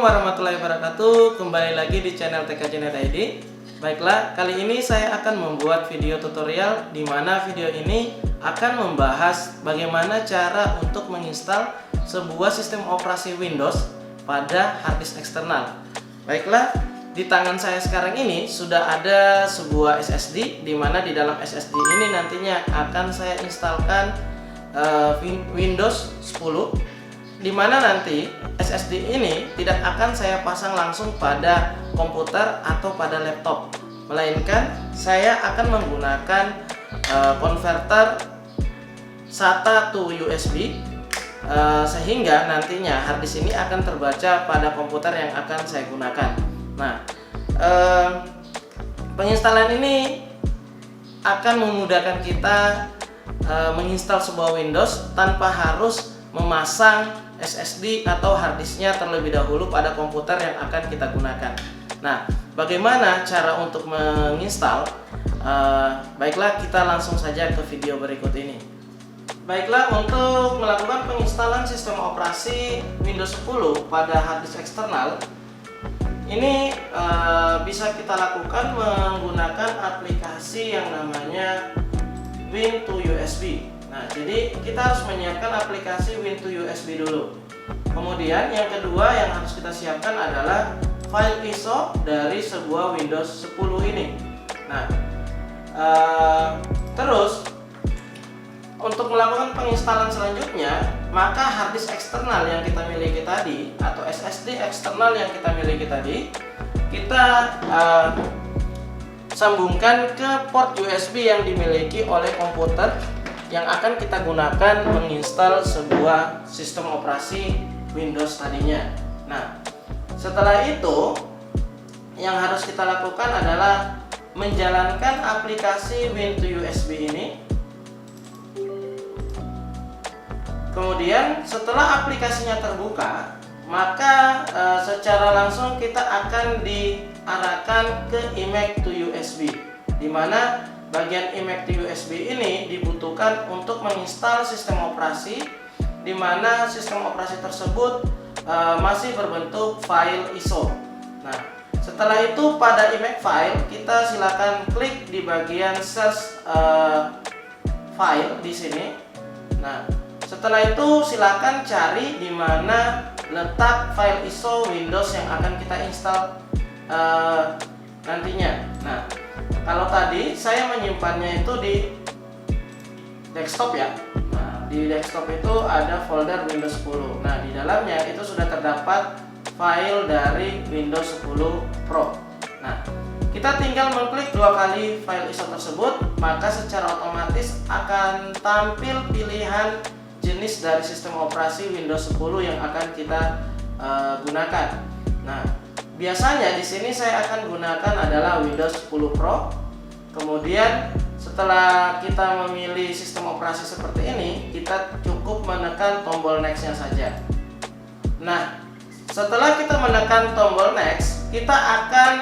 warahmatullahi wabarakatuh. Kembali lagi di channel TKJ Net ID. Baiklah, kali ini saya akan membuat video tutorial di mana video ini akan membahas bagaimana cara untuk menginstal sebuah sistem operasi Windows pada harddisk eksternal. Baiklah, di tangan saya sekarang ini sudah ada sebuah SSD di mana di dalam SSD ini nantinya akan saya instalkan Windows 10, di mana nanti SSD ini tidak akan saya pasang langsung pada komputer atau pada laptop, melainkan saya akan menggunakan konverter SATA to USB, sehingga nantinya harddisk ini akan terbaca pada komputer yang akan saya gunakan. Nah, penginstalan ini akan memudahkan kita menginstal sebuah Windows tanpa harus memasang SSD atau harddisknya terlebih dahulu pada komputer yang akan kita gunakan. Nah, bagaimana cara untuk menginstal? Baiklah, kita langsung saja ke video berikut ini. Baiklah, untuk melakukan penginstalan sistem operasi Windows 10 pada harddisk eksternal, ini bisa kita lakukan menggunakan aplikasi yang namanya Win2USB. Nah, jadi kita harus menyiapkan aplikasi Win2USB dulu. Kemudian yang kedua yang harus kita siapkan adalah file ISO dari sebuah Windows 10 ini. Nah, terus untuk melakukan penginstalan selanjutnya, maka harddisk eksternal yang kita miliki tadi atau SSD eksternal yang kita miliki tadi, kita sambungkan ke port USB yang dimiliki oleh komputer yang akan kita gunakan menginstal sebuah sistem operasi Windows tadinya. Nah, setelah itu yang harus kita lakukan adalah menjalankan aplikasi Win2USB ini. Kemudian setelah aplikasinya terbuka, maka secara langsung kita akan diarahkan ke image to USB, di mana bagian image to USB ini dibutuhkan untuk menginstal sistem operasi, di mana sistem operasi tersebut masih berbentuk file ISO. Nah, setelah itu pada image file kita silakan klik di bagian search file di sini. Nah, setelah itu silakan cari di mana letak file ISO Windows yang akan kita install nantinya. Nah, kalau tadi saya menyimpannya itu di desktop ya. Nah, di desktop itu ada folder Windows 10. Nah, di dalamnya itu sudah terdapat file dari Windows 10 Pro. Nah, kita tinggal mengklik 2 kali file ISO tersebut, maka secara otomatis akan tampil pilihan jenis dari sistem operasi Windows 10 yang akan kita gunakan. Nah, biasanya di sini saya akan gunakan adalah Windows 10 Pro. Kemudian setelah kita memilih sistem operasi seperti ini, kita cukup menekan tombol next-nya saja. Nah, setelah kita menekan tombol next, kita akan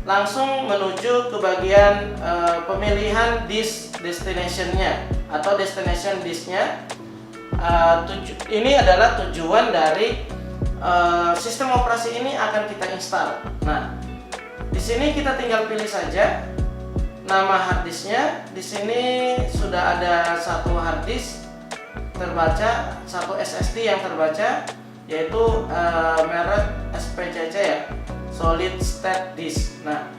langsung menuju ke bagian pemilihan disk destination-nya atau destination disk-nya. Ini adalah tujuan dari sistem operasi ini akan kita install. Nah, di sini kita tinggal pilih saja nama harddisknya. Di sini sudah ada satu harddisk terbaca, satu SSD yang terbaca, yaitu merek SPCC ya, Solid State Disk. Nah,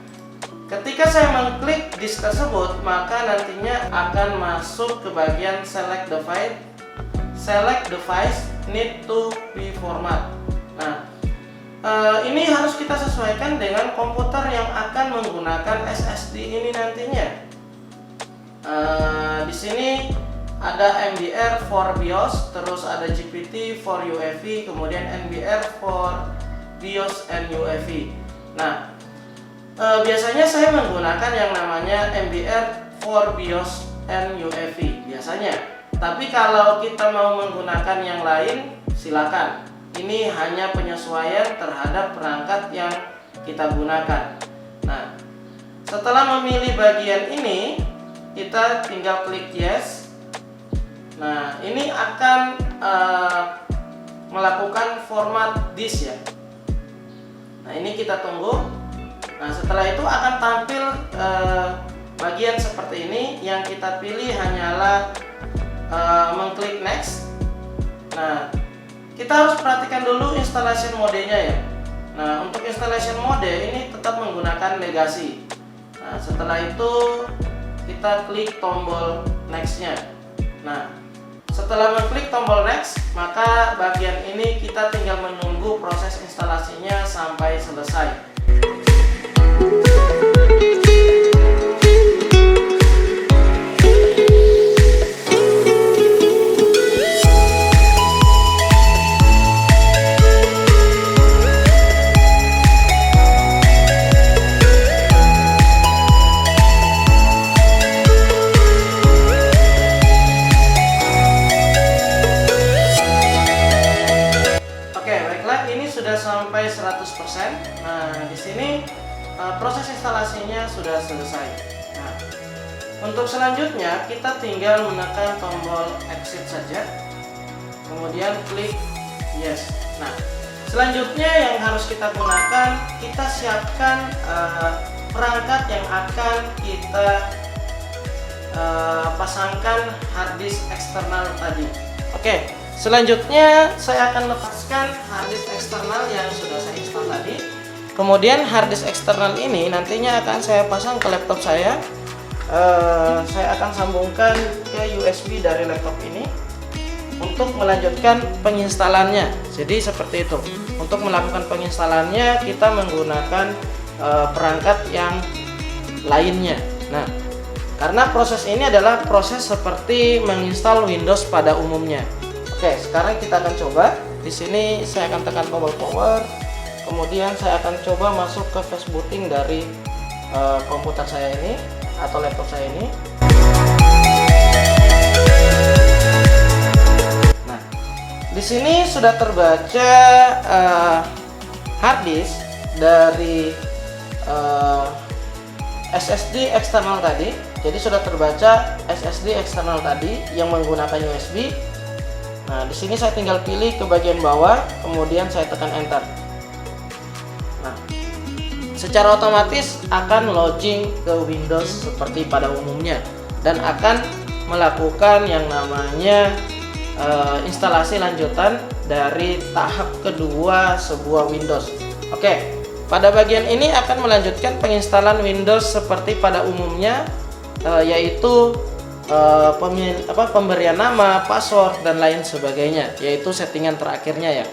ketika saya mengklik disk tersebut, maka nantinya akan masuk ke bagian select device. Select device need to be format. Nah, ini harus kita sesuaikan dengan komputer yang akan menggunakan SSD ini nantinya. Di sini ada MBR for BIOS, terus ada GPT for UEFI, kemudian NBR for BIOS and UEFI. Nah, biasanya saya menggunakan yang namanya MBR for BIOS and UEFI biasanya. Tapi kalau kita mau menggunakan yang lain, silakan. Ini hanya penyesuaian terhadap perangkat yang kita gunakan. Nah, setelah memilih bagian ini, kita tinggal klik yes. Nah, ini akan melakukan format disk ya. Nah, ini kita tunggu. Nah, setelah itu akan tampil bagian seperti ini. Yang kita pilih hanyalah mengklik next. Nah, kita harus perhatikan dulu installation modenya ya. Nah, untuk installation mode ini tetap menggunakan legacy. Nah, setelah itu kita klik tombol next-nya. Nah, setelah mengklik tombol next, maka bagian ini kita tinggal menunggu proses instalasinya sampai selesai. Sudah sampai 100%. Nah, di sini proses instalasinya sudah selesai. Nah, untuk selanjutnya kita tinggal menekan tombol exit saja. Kemudian klik yes. Nah, selanjutnya yang harus kita gunakan, kita siapkan perangkat yang akan kita pasangkan harddisk eksternal tadi. Oke. Selanjutnya saya akan lepaskan harddisk eksternal yang sudah saya install tadi. Kemudian harddisk eksternal ini nantinya akan saya pasang ke laptop saya. Saya akan sambungkan ke USB dari laptop ini untuk melanjutkan penginstalannya. Jadi seperti itu. Untuk melakukan penginstalannya kita menggunakan perangkat yang lainnya. Nah, karena proses ini adalah proses seperti menginstal Windows pada umumnya. Oke, sekarang kita akan coba. Di sini saya akan tekan tombol power. Kemudian saya akan coba masuk ke fast booting dari komputer saya ini atau laptop saya ini. Nah, di sini sudah terbaca hard disk dari SSD eksternal tadi. Jadi sudah terbaca SSD eksternal tadi yang menggunakan USB. Nah, di sini saya tinggal pilih ke bagian bawah, kemudian saya tekan enter. Nah, secara otomatis akan login ke Windows seperti pada umumnya dan akan melakukan yang namanya instalasi lanjutan dari tahap kedua sebuah Windows. Oke, pada bagian ini akan melanjutkan penginstalan Windows seperti pada umumnya, yaitu pemberian nama, password, dan lain sebagainya, yaitu settingan terakhirnya ya.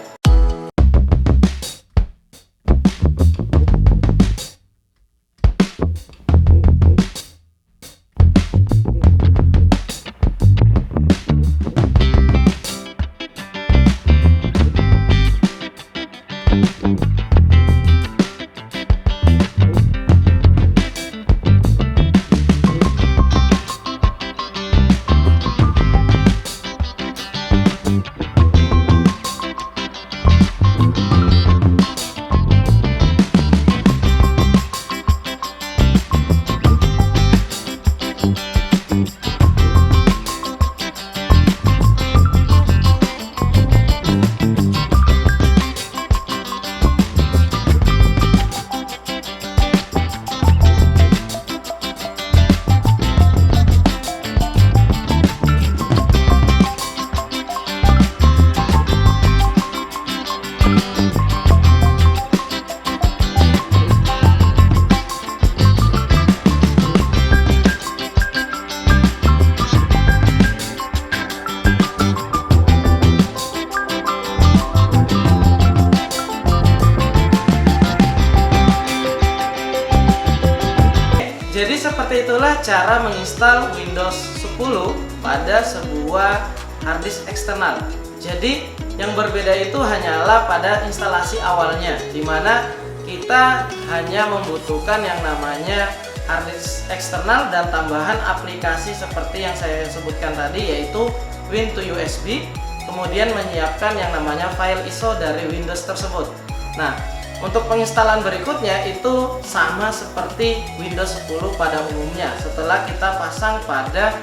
Jadi seperti itulah cara menginstal Windows 10 pada sebuah harddisk eksternal. Jadi yang berbeda itu hanyalah pada instalasi awalnya, di mana kita hanya membutuhkan yang namanya harddisk eksternal dan tambahan aplikasi seperti yang saya sebutkan tadi, yaitu Win to USB, kemudian menyiapkan yang namanya file ISO dari Windows tersebut. Nah, untuk penginstalan berikutnya itu sama seperti Windows 10 pada umumnya. Setelah kita pasang pada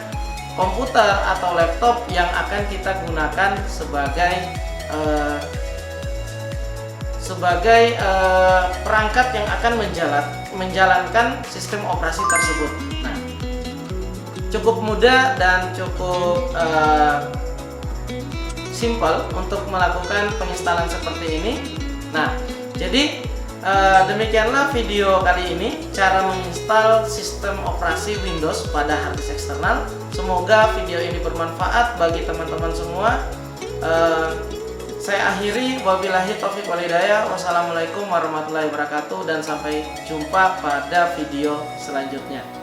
komputer atau laptop yang akan kita gunakan sebagai sebagai perangkat yang akan menjalankan sistem operasi tersebut. Nah, cukup mudah dan cukup simple untuk melakukan penginstalan seperti ini. Nah, jadi demikianlah video kali ini, cara menginstal sistem operasi Windows pada harddisk eksternal. Semoga video ini bermanfaat bagi teman-teman semua. Saya akhiri, wabillahi taufiq wal hidayah. Wassalamualaikum warahmatullahi wabarakatuh, dan sampai jumpa pada video selanjutnya.